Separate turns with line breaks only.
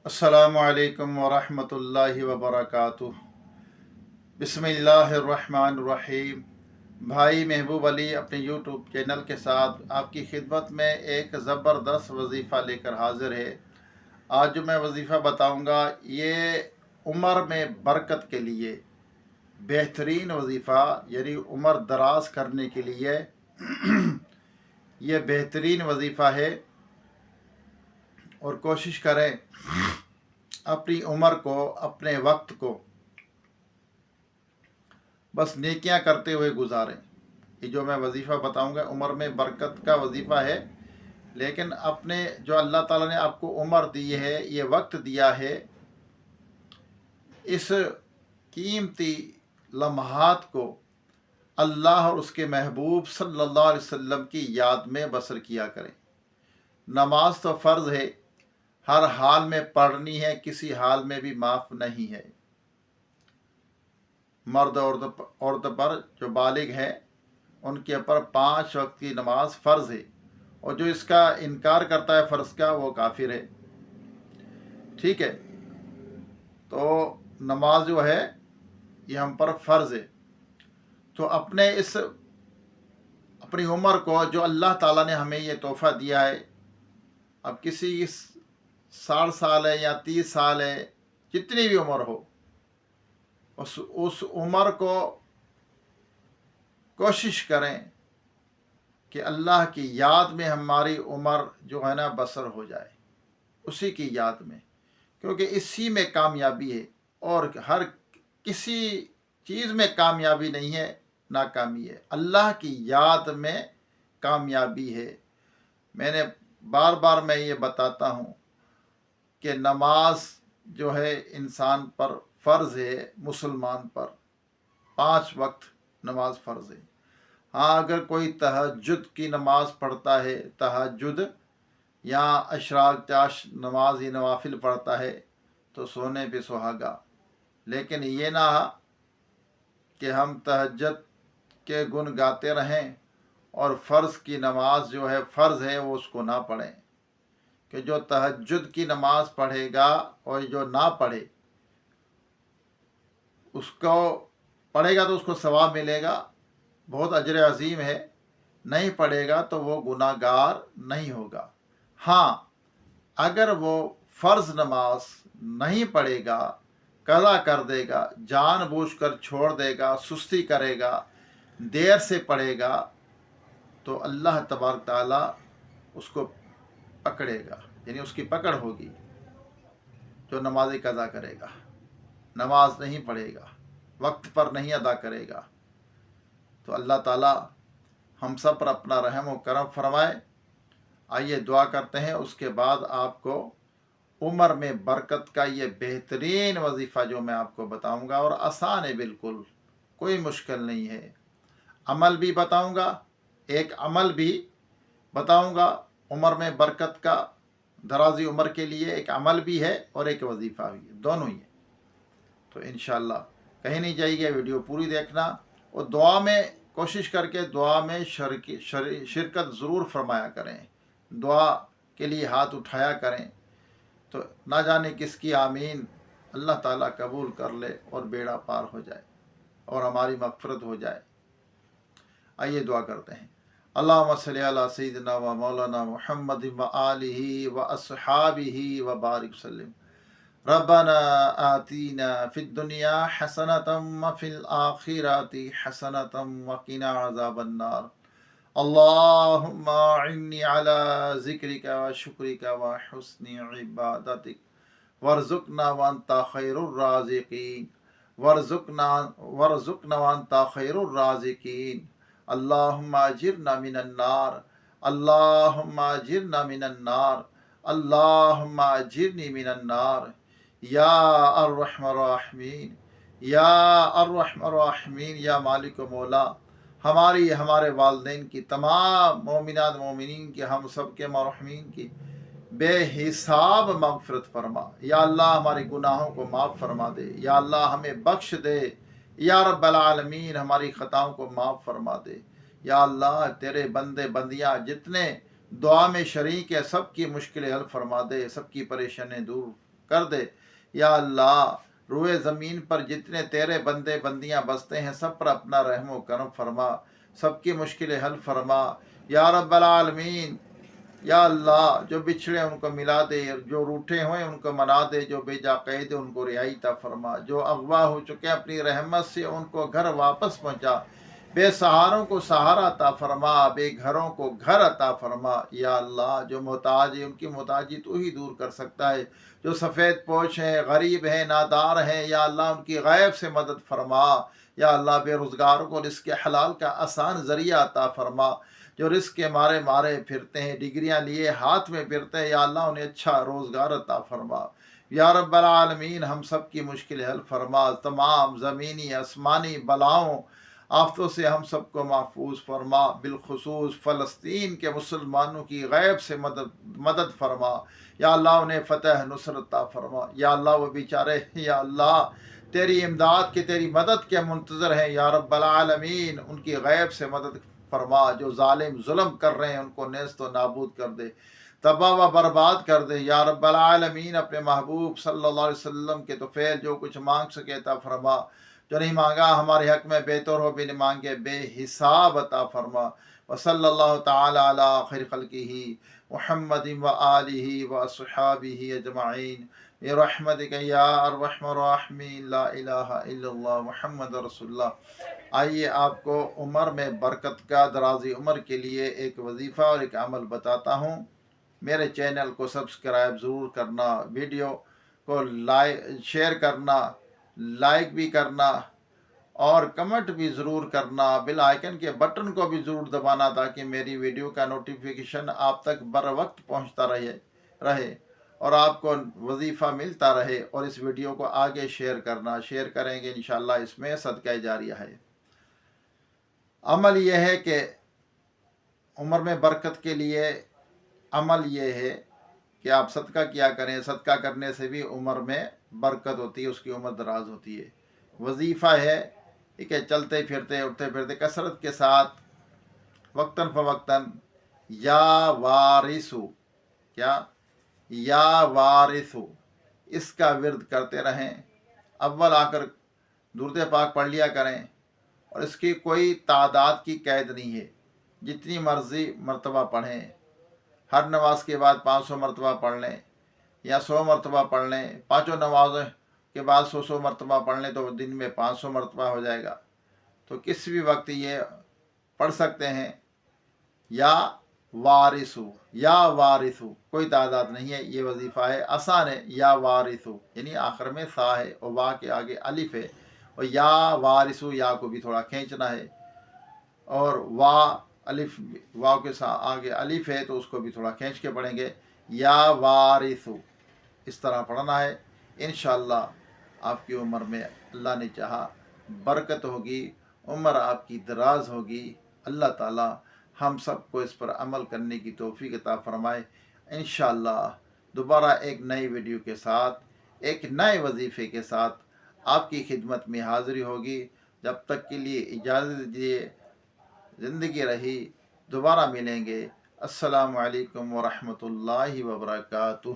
अस्सलामु अलैकुम वरहमतुल्लाहि वबरकातुह। बिस्मिल्लाहिर्रहमानिर्रहीम। भाई महबूब अली अपने यूट्यूब चैनल के साथ आपकी खिदमत में एक ज़बरदस्त वजीफ़ा लेकर हाज़िर है। आज जो मैं वजीफ़ा बताऊंगा ये उम्र में बरकत के लिए बेहतरीन वजीफ़ा, यानी उम्र दराज करने के लिए ये बेहतरीन वजीफ़ा है। और कोशिश करें अपनी उम्र को, अपने वक्त को बस नेकियां करते हुए गुजारें। ये जो मैं वजीफ़ा बताऊंगा उम्र में बरकत का वजीफ़ा है, लेकिन अपने जो अल्लाह ताला ने आपको उम्र दी है, ये वक्त दिया है, इस कीमती लम्हात को अल्लाह और उसके महबूब सल्लल्लाहु अलैहि वसल्लम की याद में बसर किया करें। नमाज तो फ़र्ज़ है, हर हाल में पढ़नी है, किसी हाल में भी माफ़ नहीं है। मर्द औरत पर जो बालिग हैं उनके ऊपर 5 वक्त की नमाज फ़र्ज़ है, और जो इसका इनकार करता है फ़र्ज़ का वो काफिर है। ठीक है, तो नमाज जो है ये हम पर फ़र्ज़ है। तो अपनी उम्र को जो अल्लाह ताला ने हमें ये तोहफ़ा दिया है, अब किसी 60 साल है या 30 साल है, जितनी भी उम्र हो, उस उम्र को कोशिश करें कि अल्लाह की याद में हमारी उम्र जो है ना बसर हो जाए, उसी की याद में, क्योंकि इसी में कामयाबी है। और हर किसी चीज़ में कामयाबी नहीं है, नाकामी है। अल्लाह की याद में कामयाबी है। मैंने बार बार मैं ये बताता हूँ कि नमाज जो है इंसान पर फ़र्ज़ है, मुसलमान पर 5 वक्त नमाज फ़र्ज़ है। हाँ, अगर कोई तहज्जुद की नमाज पढ़ता है, तहज्जुद या अशराक चाश नमाज या नवाफिल पढ़ता है, तो सोने पे सुहागा। लेकिन ये ना कि हम तहज्जुद के गुण गाते रहें और फ़र्ज़ की नमाज जो है फ़र्ज़ है वो उसको ना पढ़ें। कि जो तहज्जुद की नमाज पढ़ेगा और जो ना पढ़े, उसको पढ़ेगा तो उसको सवाब मिलेगा, बहुत अजर अजीम है। नहीं पढ़ेगा तो वो गुनाहगार नहीं होगा। हाँ, अगर वो फ़र्ज़ नमाज नहीं पढ़ेगा, कज़ा कर देगा, जानबूझकर छोड़ देगा, सुस्ती करेगा, देर से पढ़ेगा, तो अल्लाह तबारक ताला उसको पकड़ेगा, यानी उसकी पकड़ होगी। जो नमाज़ कज़ा करेगा, नमाज नहीं पढ़ेगा, वक्त पर नहीं अदा करेगा, तो अल्लाह ताला हम सब पर अपना रहम व करम फरमाए। आइए दुआ करते हैं, उसके बाद आपको उम्र में बरकत का ये बेहतरीन वजीफ़ा जो मैं आपको बताऊंगा, और आसान है, बिल्कुल कोई मुश्किल नहीं है। अमल भी बताऊंगा, एक अमल भी बताऊंगा उम्र में बरकत का, दराजी उम्र के लिए एक अमल भी है और एक वजीफ़ा भी है, दोनों ही है। तो इंशाअल्लाह कहीं नहीं जाइए, वीडियो पूरी देखना, और दुआ में कोशिश करके दुआ में शिरकत ज़रूर फरमाया करें, दुआ के लिए हाथ उठाया करें, तो ना जाने किसकी आमीन अल्लाह ताला कबूल कर ले और बेड़ा पार हो जाए और हमारी मग़फ़िरत हो जाए। आइए दुआ करते हैं। अल्लाहुम्मा सल्ली अला सय्यिदिना व मौलाना मुहम्मद व आलिहि व अस्हाबिहि व बारिक वसल्लम। रब्बना आतीना फिद दुनिया हसनतम व फिल आखिरति हसनतम व क़िना अज़ाबन नार। अल्लाहुम्मा इन्नी अला ज़िक्रिका व शुक्रिका व हुस्नि इबादतिक वर्ज़ुक़ना व अंता खैरुर राज़िक़ीन वर्ज़ुक़ना व अंता खैरुर राज़िक़ीन। अल्लाहुम्मा अजिरना मिनन नार, अल्लाहुम्मा अजिरना मिनन नार, अल्लाहुम्मा अजिरनी मिनन नार, या अर्रहमान राहिमीन, या अर्रहमान राहिमीन। या मालिक व मौला, हमारी, हमारे वालिदैन की, तमाम मोमिनात मोमिनीन की, हम सब के मरहूमीन की बेहिसाब मग़फ़िरत फरमा। या अल्लाह हमारे गुनाहों को माफ़ फरमा दे, या अल्लाह हमें बख्श दे, या रब्बल आलमीन हमारी ख़ताओं को माफ़ फरमा दे। या अल्लाह तेरे बंदे बंदियाँ जितने दुआ में शरीक है, सब की मुश्किलें हल फरमा दे, सब की परेशानियाँ दूर کر دے۔ یا اللہ روئے زمین پر جتنے تیرے بندے بندیاں بستے ہیں سب پر اپنا رحم و کرم فرما، سب کی مشکلیں حل فرما یا رب العالمین۔ یا اللہ جو بچھڑے ان کو ملا دے، جو روٹھے ہوئے ان کو منا دے، جو بے جا قید ان کو رہائی عطا فرما، جو اغوا ہو چکے اپنی رحمت سے ان کو گھر واپس پہنچا، بے سہاروں کو سہارا عطا فرما، بے گھروں کو گھر عطا فرما۔ یا اللہ جو محتاج ہے ان کی محتاجی تو ہی دور کر سکتا ہے، جو سفید پوش ہیں، غریب ہیں، نادار ہیں، یا اللہ ان کی غیب سے مدد فرما۔ یا اللہ بے روزگاروں کو رزق حلال کا آسان ذریعہ عطا فرما، جو رزق کے مارے مارے پھرتے ہیں، ڈگریاں لیے ہاتھ میں پھرتے ہیں، یا اللہ انہیں اچھا روزگار عطا فرما۔ یا رب العالمین ہم سب کی مشکل حل فرما، تمام زمینی آسمانی بلاؤں آفتوں سے ہم سب کو محفوظ فرما، بالخصوص فلسطین کے مسلمانوں کی غیب سے مدد فرما۔ یا اللہ انہیں فتح نصرت عطا فرما۔ یا اللہ وہ بیچارے یا اللہ تیری امداد کے، تیری مدد کے منتظر ہیں، یا رب العالمین ان کی غیب سے مدد فرما۔ جو ظالم ظلم کر رہے ہیں ان کو نیست و نابود کر دے، تباہ و برباد کر دے۔ یا رب العالمین اپنے محبوب صلی اللہ علیہ وسلم کے طفیل جو کچھ مانگ سکے عطا فرما، جو نہیں مانگا ہمارے حق میں بے طور ہو بھی نہیں مانگے بے حساب عطا فرما۔ وصلی اللہ تعالی علی خیر خلقہ محمد و آلہ و اصحابہ اجمعین برحمتک یا ارحم الراحمین، لا الہ الا اللہ محمد رسول اللہ۔ آئیے آپ کو عمر میں برکت کا، درازی عمر کے لیے ایک وظیفہ اور ایک عمل بتاتا ہوں۔ میرے چینل کو سبسکرائب ضرور کرنا، ویڈیو کو شیئر کرنا، لائک بھی کرنا اور کمنٹ بھی ضرور کرنا، بیل آئیکن کے بٹن کو بھی ضرور دبانا تاکہ میری ویڈیو کا نوٹیفیکیشن آپ تک بر وقت پہنچتا رہے اور آپ کو وظیفہ ملتا رہے، اور اس ویڈیو کو آگے شیئر کرنا، شیئر کریں گے انشاءاللہ اس میں صدقہ جاریہ ہے۔ عمل یہ ہے کہ عمر میں برکت کے لیے عمل یہ ہے کہ آپ صدقہ کیا کریں، صدقہ کرنے سے بھی عمر میں برکت ہوتی ہے، اس کی عمر دراز ہوتی ہے۔ وظیفہ ہے کہ چلتے پھرتے اٹھتے پھرتے کثرت کے ساتھ وقتاً فوقتاً یا وارثو، کیا یا وارثو اس کا ورد کرتے رہیں۔ اول آ کر درود پاک پڑھ لیا کریں، اور اس کی کوئی تعداد کی قید نہیں ہے، جتنی مرضی مرتبہ پڑھیں۔ ہر نماز کے بعد 500 مرتبہ پڑھ لیں یا 100 مرتبہ پڑھ لیں، پانچوں نمازوں کے بعد 100 مرتبہ پڑھ لیں تو دن میں 500 مرتبہ ہو جائے گا۔ تو کسی بھی وقت یہ پڑھ سکتے ہیں۔ یا وارثو، یا وارثو کوئی تعداد نہیں ہے، یہ وظیفہ ہے، آسان ہے۔ یا وارثو یعنی آخر میں سا ہے اور وا کے آگے الف ہے، اور یا وارثو یا کو بھی تھوڑا کھینچنا ہے، اور وا الف واو کے ساتھ آگے الف ہے تو اس کو بھی تھوڑا کھینچ کے پڑھیں گے۔ یا وارثو اس طرح پڑھنا ہے۔ انشاءاللہ آپ کی عمر میں اللہ نے چاہا برکت ہوگی، عمر آپ کی دراز ہوگی۔ اللہ تعالی ہم سب کو اس پر عمل کرنے کی توفیق عطا فرمائے۔ انشاءاللہ دوبارہ ایک نئی ویڈیو کے ساتھ، ایک نئے وظیفے کے ساتھ آپ کی خدمت میں حاضری ہوگی۔ جب تک کے لیے اجازت دیجیے، زندگی رہی دوبارہ ملیں گے۔ السلام علیکم ورحمۃ اللہ وبرکاتہ۔